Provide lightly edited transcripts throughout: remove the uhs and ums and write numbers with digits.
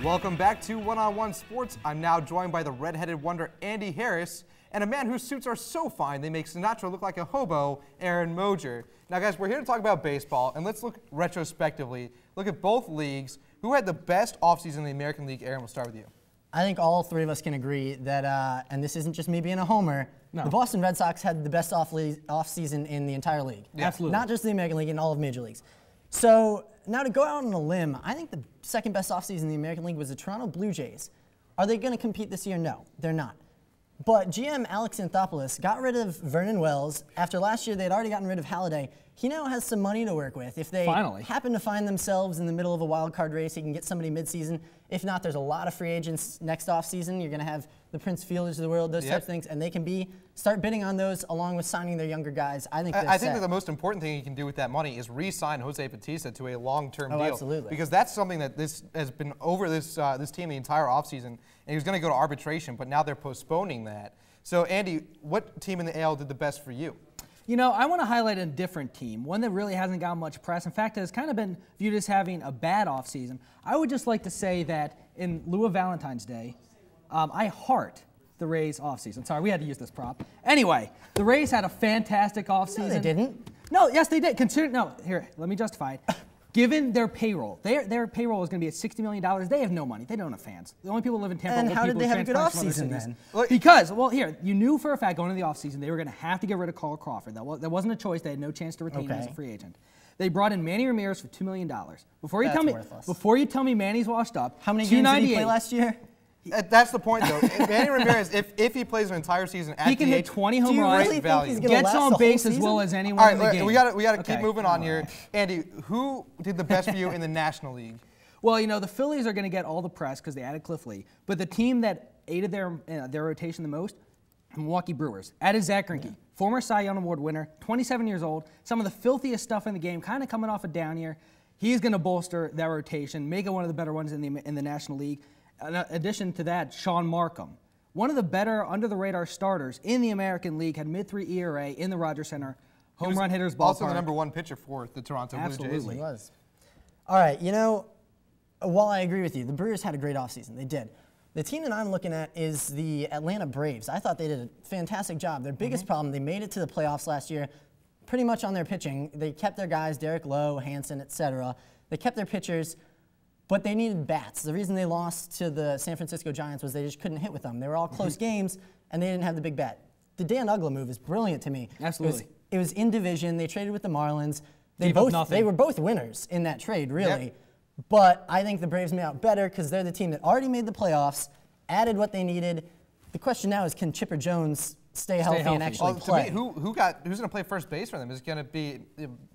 Welcome back to One-on-One Sports. I'm now joined by the redheaded wonder Andy Harris and a man whose suits are so fine they make Sinatra look like a hobo, Aaron Moger. Now guys, we're here to talk about baseball, and let's look retrospectively, look at both leagues. Who had the best offseason in the American League? Aaron, we'll start with you. I think all three of us can agree that, and this isn't just me being a homer, the Boston Red Sox had the best offseason in the entire league. Yeah. Absolutely. Not just the American League, in all of Major Leagues. So now to go out on a limb, I think the second best offseason in the American League was the Toronto Blue Jays. Are they going to compete this year? No, they're not. But GM Alex Anthopoulos got rid of Vernon Wells. After last year, they had already gotten rid of Halladay. He now has some money to work with. If they happen to find themselves in the middle of a wild card race, he can get somebody midseason. If not, there's a lot of free agents next offseason. You're going to have the Prince Fielders of the world, those types of things, and they can start bidding on those along with signing their younger guys. I think that the most important thing you can do with that money is re-sign Jose Bautista to a long-term deal. Absolutely. Because that's something that this has been over this team the entire offseason, and he was going to go to arbitration, but now they're postponing that. So, Andy, what team in the AL did the best for you? You know, I want to highlight a different team, one that really hasn't gotten much press. In fact, has kind of been viewed as having a bad offseason. I would just like to say that in lieu of Valentine's Day, I heart the Rays offseason. Sorry, we had to use this prop. Anyway, the Rays had a fantastic offseason. No, they didn't. No, yes, they did. Here, let me justify it. Given their payroll, their payroll is going to be at $60 million. They have no money. They don't have fans. The only people who live in Tampa and are how people did they who have a good transfer from other offseason cities. then? Because, well, here, you knew for a fact going into the offseason they were going to have to get rid of Carl Crawford. That wasn't a choice. They had no chance to retain him as a free agent. They brought in Manny Ramirez for $2 million. Before you tell me Manny's washed up, how many games did he play last year? That's the point, though. Manny Ramirez, if he plays an entire season at he can hit 20 home runs, gets on base as well as anyone in the game. We got to keep moving on here. Andy, who did the best for you in the National League? Well, you know, the Phillies are going to get all the press because they added Cliff Lee. But the team that aided their rotation the most, Milwaukee Brewers. Added Zach Greinke, former Cy Young Award winner, 27 years old, some of the filthiest stuff in the game, kind of coming off a down year. He's going to bolster that rotation, make it one of the better ones in the National League. In addition to that, Sean Markham, one of the better under-the-radar starters in the American League, had mid-3 ERA in the Rogers Center, home run hitters ballpark. Also the #1 pitcher for the Toronto Blue Jays. Absolutely. He was. All right, you know, while I agree with you, the Brewers had a great offseason. They did. The team that I'm looking at is the Atlanta Braves. I thought they did a fantastic job. Their biggest problem, they made it to the playoffs last year pretty much on their pitching. They kept their guys, Derek Lowe, Hanson, etc. They kept their pitchers. But they needed bats. The reason they lost to the San Francisco Giants was they just couldn't hit with them. They were all close games, and they didn't have the big bat. The Dan Uggla move is brilliant to me. Absolutely. It was in division. They traded with the Marlins. They were both winners in that trade, really. Yep. But I think the Braves made out better because they're the team that already made the playoffs, added what they needed. The question now is, can Chipper Jones stay healthy and actually play? To me, who's going to play first base for them? Is it going to be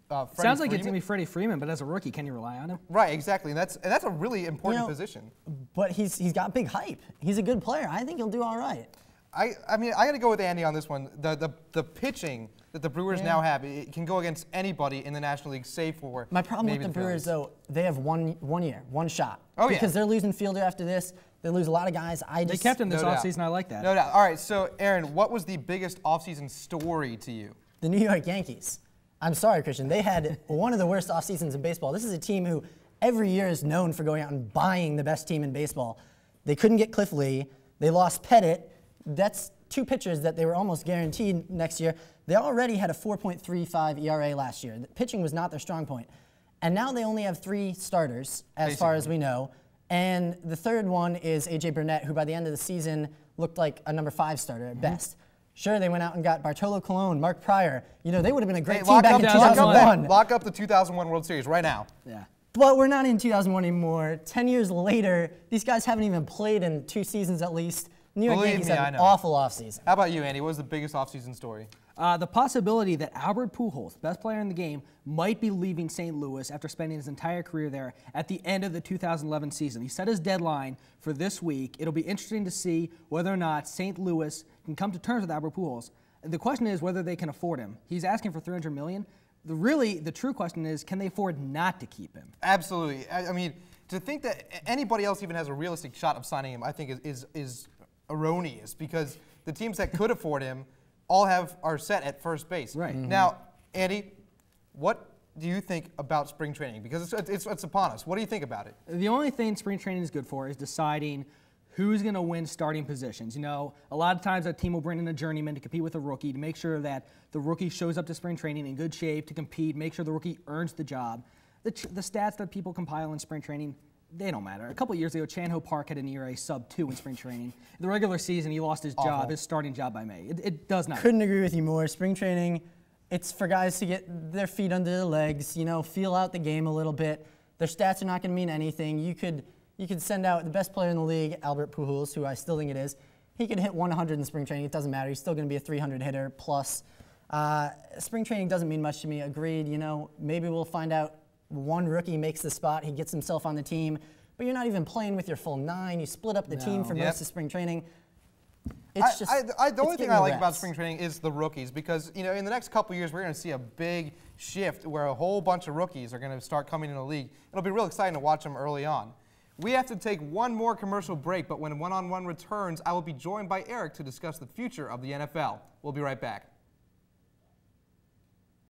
Sounds like it's going to be Freddie Freeman, but as a rookie, can you rely on him? Right, exactly. And that's a really important position. But he's got big hype. He's a good player. I think he'll do all right. I mean, I got to go with Andy on this one. The pitching that the Brewers now have, it can go against anybody in the National League, save for my problem with the Brewers, though, they have one year, one shot. Oh, because they're losing Fielder after this. They lose a lot of guys. They kept him this offseason. I like that. No doubt. All right, so, Aaron, what was the biggest offseason story to you? The New York Yankees. I'm sorry, Christian. They had one of the worst off seasons in baseball. This is a team who every year is known for going out and buying the best team in baseball. They couldn't get Cliff Lee. They lost Pettit. That's two pitchers that they were almost guaranteed next year. They already had a 4.35 ERA last year. The pitching was not their strong point. And now they only have 3 starters, as far as we know. And the third one is A.J. Burnett, who by the end of the season looked like a #5 starter at best. Sure, they went out and got Bartolo Colon, Mark Pryor. You know, they would have been a great team back in 2001. Lock up the 2001 World Series right now. Yeah. But we're not in 2001 anymore. 10 years later, these guys haven't even played in 2 seasons at least. New York Yankees had an awful offseason. How about you, Andy? What was the biggest offseason story? The possibility that Albert Pujols, best player in the game, might be leaving St. Louis after spending his entire career there at the end of the 2011 season. He set his deadline for this week. It'll be interesting to see whether or not St. Louis can come to terms with Albert Pujols. The question is whether they can afford him. He's asking for $300 million. The true question is, can they afford not to keep him? Absolutely. I mean, to think that anybody else even has a realistic shot of signing him, I think is erroneous, because the teams that could afford him all are set at first base. Right. Now, Andy, what do you think about spring training? Because it's upon us. What do you think about it? The only thing spring training is good for is deciding who's going to win starting positions. You know, a lot of times a team will bring in a journeyman to compete with a rookie to make sure that the rookie shows up to spring training in good shape to compete, make sure the rookie earns the job. The stats that people compile in spring training, they don't matter. A couple of years ago, Chan-Ho Park had an ERA sub-2 in spring training. In the regular season, he lost his job, his starting job by May. It does not. Couldn't agree with you more. Spring training, it's for guys to get their feet under their legs, you know, feel out the game a little bit. Their stats are not going to mean anything. You could send out the best player in the league, Albert Pujols, who I still think it is. He could hit 100 in spring training. It doesn't matter. He's still going to be a 300 hitter plus. Spring training doesn't mean much to me. Agreed. You know, maybe we'll find out one rookie makes the spot. He gets himself on the team. But you're not even playing with your full 9. You split up the team for most of spring training. It's just the only thing I like about spring training is the rookies, because you know in the next couple years we're going to see a big shift where a whole bunch of rookies are going to start coming in the league. It'll be real exciting to watch them early on. We have to take one more commercial break, but when One-on-One returns, I will be joined by Eric to discuss the future of the NFL. We'll be right back.